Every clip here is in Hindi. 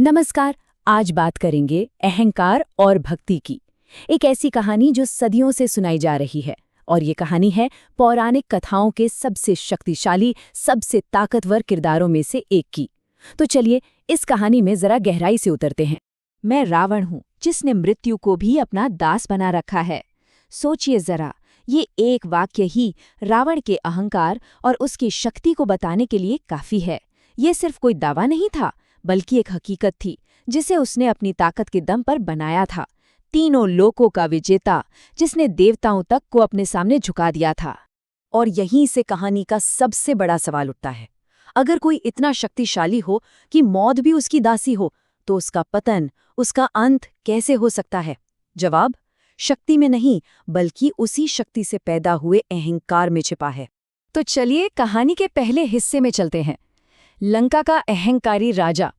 नमस्कार। आज बात करेंगे अहंकार और भक्ति की। एक ऐसी कहानी जो सदियों से सुनाई जा रही है, और ये कहानी है पौराणिक कथाओं के सबसे शक्तिशाली, सबसे ताकतवर किरदारों में से एक की। तो चलिए इस कहानी में जरा गहराई से उतरते हैं। मैं रावण हूँ, जिसने मृत्यु को भी अपना दास बना रखा है। सोचिए जरा, ये एक वाक्य ही रावण के अहंकार और उसकी शक्ति को बताने के लिए काफी है। ये सिर्फ कोई दावा नहीं था, बल्कि एक हकीकत थी जिसे उसने अपनी ताकत के दम पर बनाया था। तीनों लोकों का विजेता, जिसने देवताओं तक को अपने सामने झुका दिया था। और यहीं से कहानी का सबसे बड़ा सवाल उठता है। अगर कोई इतना शक्तिशाली हो कि मौत भी उसकी दासी हो, तो उसका पतन, उसका अंत कैसे हो सकता है? जवाब शक्ति में नहीं, बल्कि उसी शक्ति से पैदा हुए अहंकार में छिपा है। तो चलिए कहानी के पहले हिस्से में चलते हैं। लंका का अहंकारी राजा।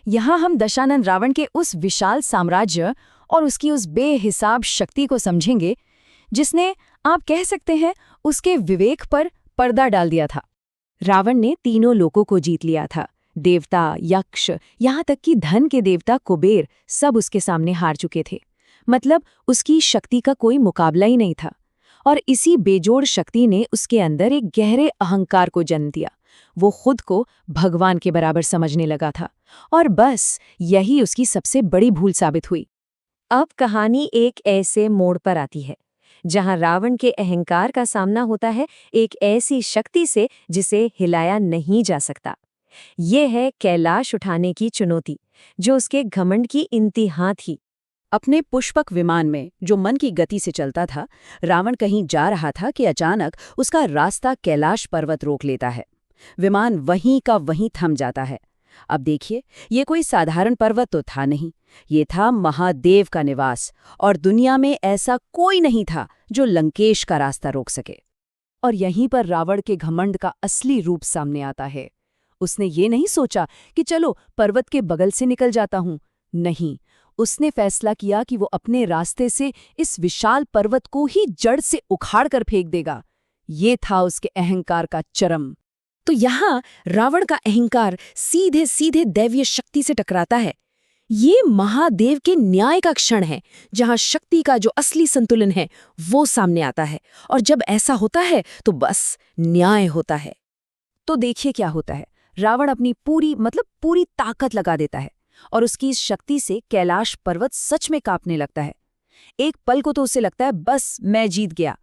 यहाँ हम दशानन रावण के उस विशाल साम्राज्य और उसकी उस बेहिसाब शक्ति को समझेंगे, जिसने, आप कह सकते हैं, उसके विवेक पर पर्दा डाल दिया था। रावण ने तीनों लोकों को जीत लिया था। देवता, यक्ष, यहाँ तक कि धन के देवता कुबेर सब उसके सामने हार चुके थे। मतलब उसकी शक्ति का कोई मुकाबला ही नहीं था। और इसी बेजोड़ शक्ति ने उसके अंदर एक गहरे अहंकार को जन्म दिया। वो खुद को भगवान के बराबर समझने लगा था, और बस यही उसकी सबसे बड़ी भूल साबित हुई। अब कहानी एक ऐसे मोड़ पर आती है जहां रावण के अहंकार का सामना होता है एक ऐसी शक्ति से जिसे हिलाया नहीं जा सकता। ये है कैलाश उठाने की चुनौती, जो उसके घमंड की इंतहा थी। अपने पुष्पक विमान में, जो मन की गति से चलता था, रावण कहीं जा रहा था कि अचानक उसका रास्ता कैलाश पर्वत रोक लेता है। विमान वहीं का वहीं थम जाता है। अब देखिए, ये कोई साधारण पर्वत तो था नहीं, ये था महादेव का निवास, और दुनिया में ऐसा कोई नहीं था जो लंकेश का रास्ता रोक सके। और यहीं पर रावण के घमंड का असली रूप सामने आता है। उसने ये नहीं सोचा कि चलो पर्वत के बगल से निकल जाता हूं। नहीं, उसने फैसला किया कि वो अपने रास्ते से इस विशाल पर्वत को ही जड़ से उखाड़ कर फेंक देगा। ये था उसके अहंकार का चरम। तो यहाँ रावण का अहंकार सीधे सीधे दैवीय शक्ति से टकराता है। ये महादेव के न्याय का क्षण है, जहाँ शक्ति का जो असली संतुलन है वो सामने आता है। और जब ऐसा होता है तो बस न्याय होता है। तो देखिए क्या होता है। रावण अपनी पूरी ताकत लगा देता है, और उसकी इस शक्ति से कैलाश पर्वत सच में कांपने लगता है। एक पल को तो उसे लगता है बस मैं जीत गया।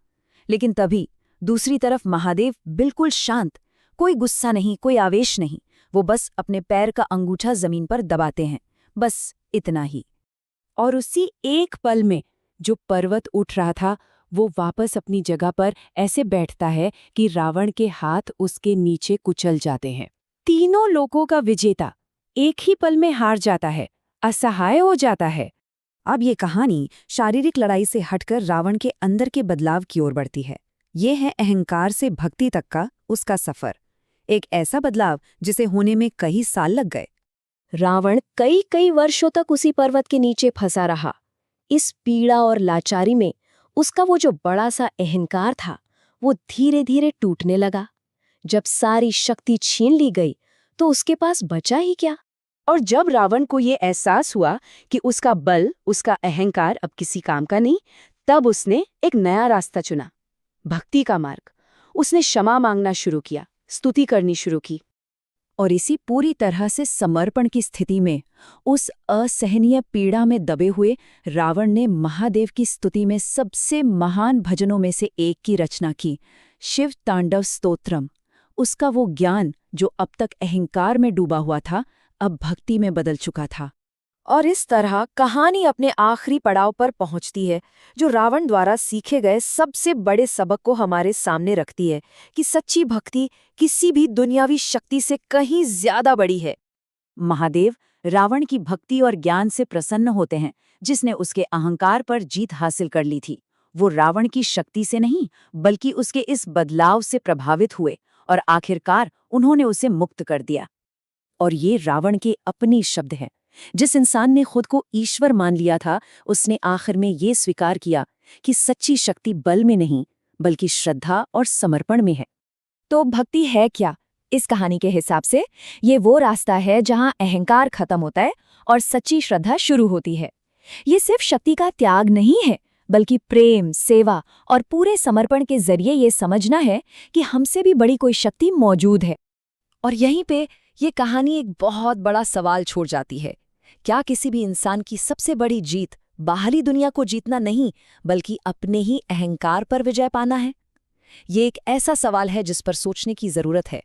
लेकिन तभी दूसरी तरफ महादेव बिल्कुल शांत, कोई गुस्सा नहीं, कोई आवेश नहीं। वो बस अपने पैर का अंगूठा जमीन पर दबाते हैं, बस इतना ही। और उसी एक पल में जो पर्वत उठ रहा था वो वापस अपनी जगह पर ऐसे बैठता है कि रावण के हाथ उसके नीचे कुचल जाते हैं। तीनों लोकों का विजेता एक ही पल में हार जाता है, असहाय हो जाता है। अब ये कहानी शारीरिक लड़ाई से हटकर रावण के अंदर के बदलाव की ओर बढ़ती है। ये है अहंकार से भक्ति तक का उसका सफर। एक ऐसा बदलाव जिसे होने में कई साल लग गए। रावण कई कई वर्षों तक उसी पर्वत के नीचे फंसा रहा। इस पीड़ा और लाचारी में उसका वो जो बड़ा सा अहंकार था वो धीरे धीरे टूटने लगा। जब सारी शक्ति छीन ली गई तो उसके पास बचा ही क्या? और जब रावण को ये एहसास हुआ कि उसका बल, उसका अहंकार अब किसी काम का नहीं, तब उसने एक नया रास्ता चुना, भक्ति का मार्ग। उसने क्षमा मांगना शुरू किया, स्तुति करनी शुरू की। और इसी पूरी तरह से समर्पण की स्थिति में, उस असहनीय पीड़ा में दबे हुए रावण ने महादेव की स्तुति में सबसे महान भजनों में से एक की रचना की, शिव तांडव स्तोत्रम। उसका वो ज्ञान जो अब तक अहंकार में डूबा हुआ था, अब भक्ति में बदल चुका था। और इस तरह कहानी अपने आखिरी पड़ाव पर पहुंचती है, जो रावण द्वारा सीखे गए सबसे बड़े सबक को हमारे सामने रखती है कि सच्ची भक्ति किसी भी दुनियावी शक्ति से कहीं ज्यादा बड़ी है। महादेव रावण की भक्ति और ज्ञान से प्रसन्न होते हैं, जिसने उसके अहंकार पर जीत हासिल कर ली थी। वो रावण की शक्ति से नहीं, बल्कि उसके इस बदलाव से प्रभावित हुए, और आखिरकार उन्होंने उसे मुक्त कर दिया। और ये रावण के अपनी शब्द हैं। जिस इंसान ने खुद को ईश्वर मान लिया था, उसने आखिर में ये स्वीकार किया कि सच्ची शक्ति बल में नहीं, बल्कि श्रद्धा और समर्पण में है। तो भक्ति है क्या? इस कहानी के हिसाब से ये वो रास्ता है जहां अहंकार खत्म होता है और सच्ची श्रद्धा शुरू होती है। ये सिर्फ शक्ति का त्याग नहीं है, बल्कि प्रेम, सेवा और पूरे समर्पण के जरिए ये समझना है कि हमसे भी बड़ी कोई शक्ति मौजूद है। और यहीं पे ये कहानी एक बहुत बड़ा सवाल छोड़ जाती है। क्या किसी भी इंसान की सबसे बड़ी जीत बाहरी दुनिया को जीतना नहीं, बल्कि अपने ही अहंकार पर विजय पाना है? ये एक ऐसा सवाल है जिस पर सोचने की जरूरत है।